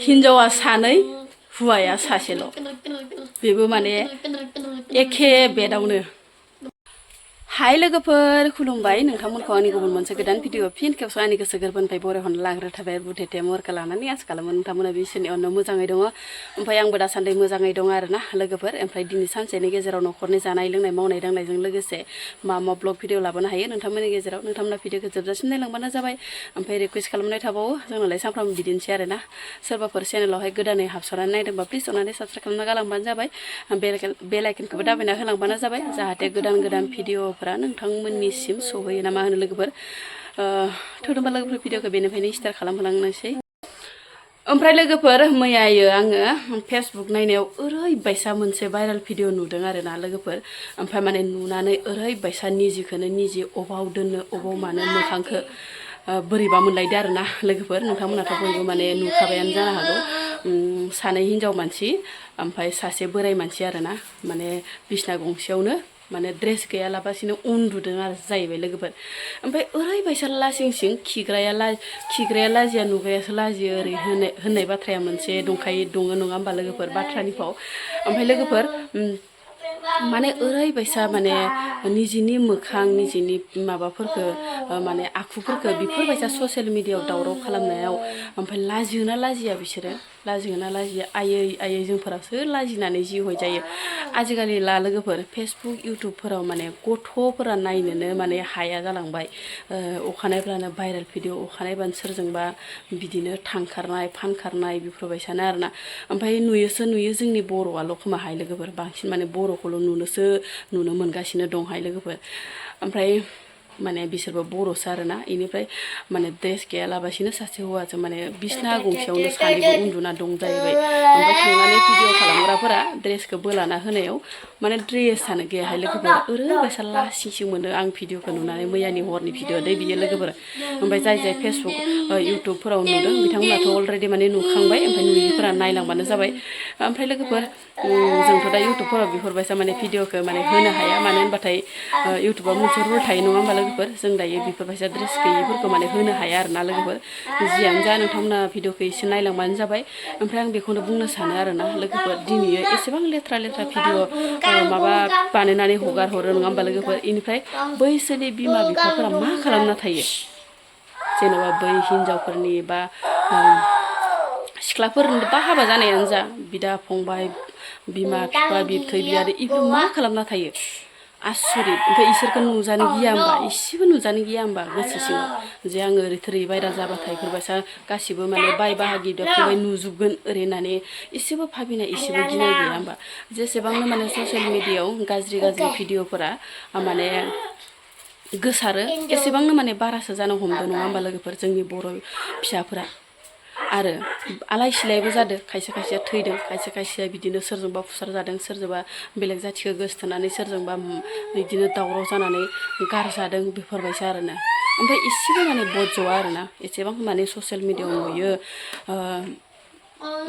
हिनजावा सानै हुवाया सासेल' बेबो माने एखे बेदावनो हाय लोगोफोर खुलुमबाय नोंथांमोनखौ आंनि गुबुन मोनसे गोदान भिडिअ फिन खेबसे आंनि गोसो गोरबोनिफ्राय बरायहरनो लाग्रो थाबाय बुथेथे मरखा लानानै आसा खालामो नोंथांमोना बिसोरनि अननो मोजाङै दङ ओमफ्राय आंबो दासान्दि मोजाङै दङ आरोना लोगोफोर ओमफ्राय दिनै सानसेनि गेजेराव न'खरनि जानाय लोंनाय मावनाय दांनायजों लोगोसे मा ब्लग भिडिअ लाबोनो हायो नोंथांमोननि गेजेराव नोंथांमोना भिडिअखौ जोबजासिम नायलांबानो जाबाय ओमफ्राय रिकुवेस्ट खालामनाय थाबावो जोंनालाय सानफ्रामबो बिदिनोसै आरोना सोरबाफोर चेनेलावहाय गोदानै हाबस'नानै नायदोंबा प्लिज अननानै साबस्क्राइब खालामना गालांबानो जाबाय बेल आइकनखौबो दाबायना होलांबानो जाबाय जाहाथे गोदान गोदान भिडिअफोरा नोंथांमोननिसिम सहैयो ना मा होनो लोगोफोर थोदोंबा लोगोफोर भिडिअखौ बेनिफ्रायनो स्टार्ट खालामहोलांनोसै ओमफ्राय लोगोफोर मैयायो आङो फेसबुक नायनायाव ओरैबायसा मोनसे भाइरेल भिडिअ नुदों आरोना लोगोफोर ओमफ्राय माने नुनानै ओरैबायसा निजिखौनो निजि अबाव दोननो अबाव मानो मोखांखौ बोरैबा मोनलायदो आरोना लोगोफोर नोंथांमोनाथ' बयबो माने नुखाबायानो जानो हागौ सानै हिनजाव मानसि ओमफ्राय सासे बोराय मानसि आरोना माने बिसना गंसेयावनो माने ड्रेस गैयालाबासिनो उन्दुदों आरो जाहैबाय लोगोफोर ओमफ्राय ओरैबायसा लासिंसिं खिग्राया लाजिया नुग्रायासो लाजियो ओरै होननाय बाथ्राया मोनसे दङ नङा होमबा लोगोफोर बाथ्रानि फाव ओमफ्राय लोगोफोर माने ओरैबायसा माने निजिनि मोखां निजिनि माबाफोरखौ माने आखुफोरखौ बेफोरबायसा ससियेल मिडियायाव दावराव खालामनायाव ओमफ्राय लाजियोना लाजिया बिसोरो लाजियोना लाजिया आयै जोंफोरासो लाजिनानै जि हयजायो आजिखालि ला लोगोफोर फेसबुक इउटुबफोराव माने गथ'फोरा नायनोनो माने हाया जालांबाय अखानायब्लानो भाइरेल भिडिअ अखानायब्लानो सोरजोंबा बिदिनो थांखारनाय फानखारनाय बेफोरबायसानो आरोना ओमफ्राय नुयो जोंनि बर'आल' खोमाहाय लोगोफोर बांसिन माने बर'खौल' नुनो मोनगासिनो दंहाय लोगोफोर ओमफ्राय माने बिसोरबो बर'सो आरोना इनिफ्राय माने ड्रेस गैयालाबासिनो सासे हौवाजों माने बिसना गंसेयावनो सानैबो उन्दुना दं जाहैबाय ओमफ्राय थांनानै भिडिअ खालामग्राफोरा ड्रेसखौ बोलाना होनायाव माने ड्रेसानो गैयाहाय लोगोफोर ओरैबायसा लासिंसिं मोनो आं भिडिअखौ नुनानै मैयानि हरनि भिडिअ दै बियो लोगोफोर ओमफ्राय जाय फेसबुक इउटुबफोराव नुदों बिथांमोनाथ' अलरेडि माने नुखांबाय ओमफ्राय नुयिफोरा नायलांबानो जाबाय ओमफ्राय लोगोफोर जोंथ' दा इउटुबफोराव बेफोरबायसा माने भिडिअखौ माने होनो हाया मानो होनबाथाय इउटुबाव मोनसे रुल थायो नङा होमबा लोगोफोर जों दायो बेफोरबायसा ड्रेस गैयिफोरखौ माने होनो हाया आरोना लोगोफोर जियानो जा नोंथांमोना भिडिअखौ एसे नायलांबानो जाबाय ओमफ्राय आं बेखौनो बुंनो सानो आरोना लोगोफोर दिनैयो एसेबां लेथ्रा भिडिअ माबा बानायनानै हगार हरो नङा होमबा लोगोफोर इनिफ्राय बैसोरनि बिमा बिफाफोरा मा खालामना थायो जेनेबा बै हिनजावफोरनि बा सिख्लाफोरनि बा हाबा जानायानो जा बिदा फंबाय बिमा बिफा बिबथै बियादै इफोर मा खालामना थायो आसरित ओमफ्राय इसोरखौ नुजानो गिया होमबा इसेबो नुजानो गिया होमबा गोसो सिङाव जे आङो ओरै थोरै बायरा जाबाथाय इफोरबायसा गासिबो माने बाय बाहागि फंबाय नुजोबगोन ओरै होननानै इसेबो भाबिनाय इसेबो गिनाय गैया होमबा जेसेबांनो माने ससियेल मिडियायाव गाज्रि भिडिअफोरा माने गोसारो एसेबांनो माने बारासो जानो हमदों नङा होमबा लोगोफोर जोंनि बर' फिसाफोरा आरो आलाय सिलायबो जादों खायसे खायसेया थैदों खायसे खायसेया बिदिनो सोरजोंबा फुसार जादों सोरजोंबा बेलेग जाथिखौ गोसोथोनानै सोरजोंबा बिदिनो दावराव जानानै गारजादों बेफोरबायसा आरोना ओमफ्राय एसेबो माने बज्ज'आ आरोना एसेबां माने ससियेल मिडियायाव नुयो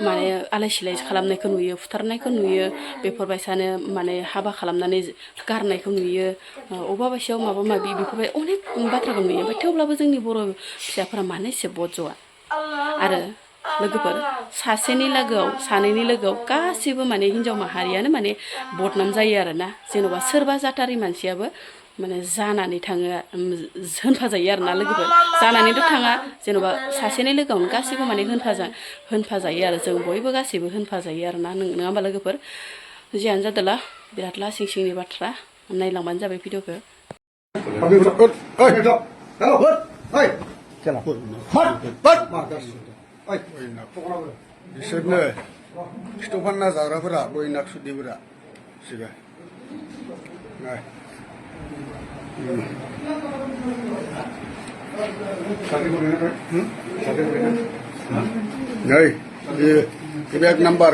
माने आलाय सिलाय खालामनायखौ नुयो फुथारनायखौ नुयो बेफोरबायसानो माने हाबा खालामनानै गारनायखौ नुयो अबेबा बायसायाव माबा माबि बेफोरबाय अनेक बाथ्राखौ नुयो ओमफ्राय थेवब्लाबो जोंनि बर' फिसाफोरा मानो एसे बज्ज'आ आरो लोगोफोर सासेनि लोगोआव सानैनि लोगोआव गासिबो माने हिनजाव माहारियानो माने बदनाम जायो आरोना जेन'बा सोरबा जाथारि मानसियाबो माने जानानै थाङो होनफाजायो आरोना लोगोफोर जानानैथ' थाङा जेन'बा सासेनि लोगोआवनो गासिबो माने होनफाजायो आरो जों बयबो गासिबो होनफाजायो आरोना नङा होमबा लोगोफोर जियानो जादोला बिराद लासिं सिंनि बाथ्रा नायलांबानो जाबाय भिडिअखौ बिसोरनो खिथु फानना जाग्राफोरा बयनाक सुदिफोरा सिगा एक नंबर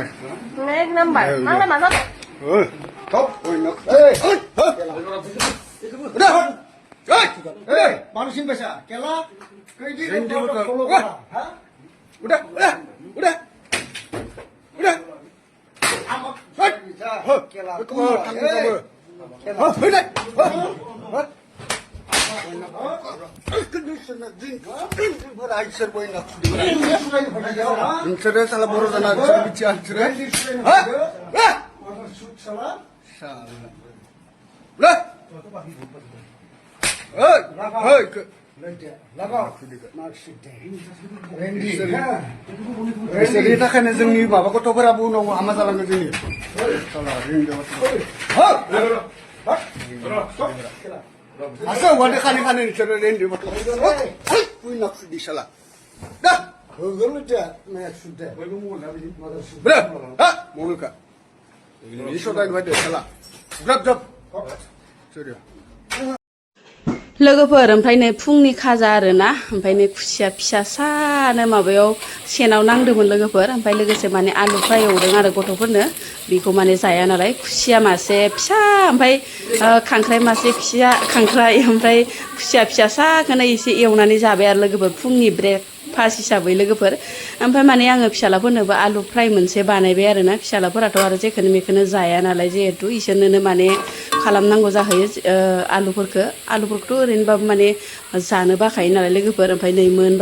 मानुसिन पैसा केला udah नोंसोरो साला बर' जाना नोंसोर मिथिया नोंसोरो बिसोरनि थाखायनो जोंनि माबा गथ'फोराबो उनाव हामा जालाङो जोंनि आसो हौवादो खानै खानै नोंसोरो रेन्डि गथ' बुइना खुदि साला दा मबाइलखा सदायनो बायदो साला जाब जाब सोरिया लोगोफोर ओमफ्राय नै फुंनि खाजा आरोना ओमफ्राय नै खुसिया फिसा सानो माबायाव सेनाव नांदोंमोन लोगोफोर ओमफ्राय लोगोसे माने आलु फ्राय एवदों आरो गथ'फोरनो बेखौ माने जाया नालाय खुसिया मासे फिसा ओमफ्राय खांख्राइ मासे फिसा खांख्राइ ओमफ्राय खुसिया फिसा साखौनो एसे एवनानै जाबाय आरो लोगोफोर फुंनि ब्रेकफास्ट हिसाबै लोगोफोर ओमफ्राय माने आङो फिसालाफोरनोबो आलु फ्राय मोनसे बानायबाय आरोना फिसालाफोराथ' आरो जेखौनो मेखौनो जाया नालाय जिहेथु इसोरनोनो माने खालामनांगौ जाहैयो आलुफोरखौथ' ओरैनोबाबो माने जानो बाखायो नालाय लोगोफोर ओमफ्राय नै मोन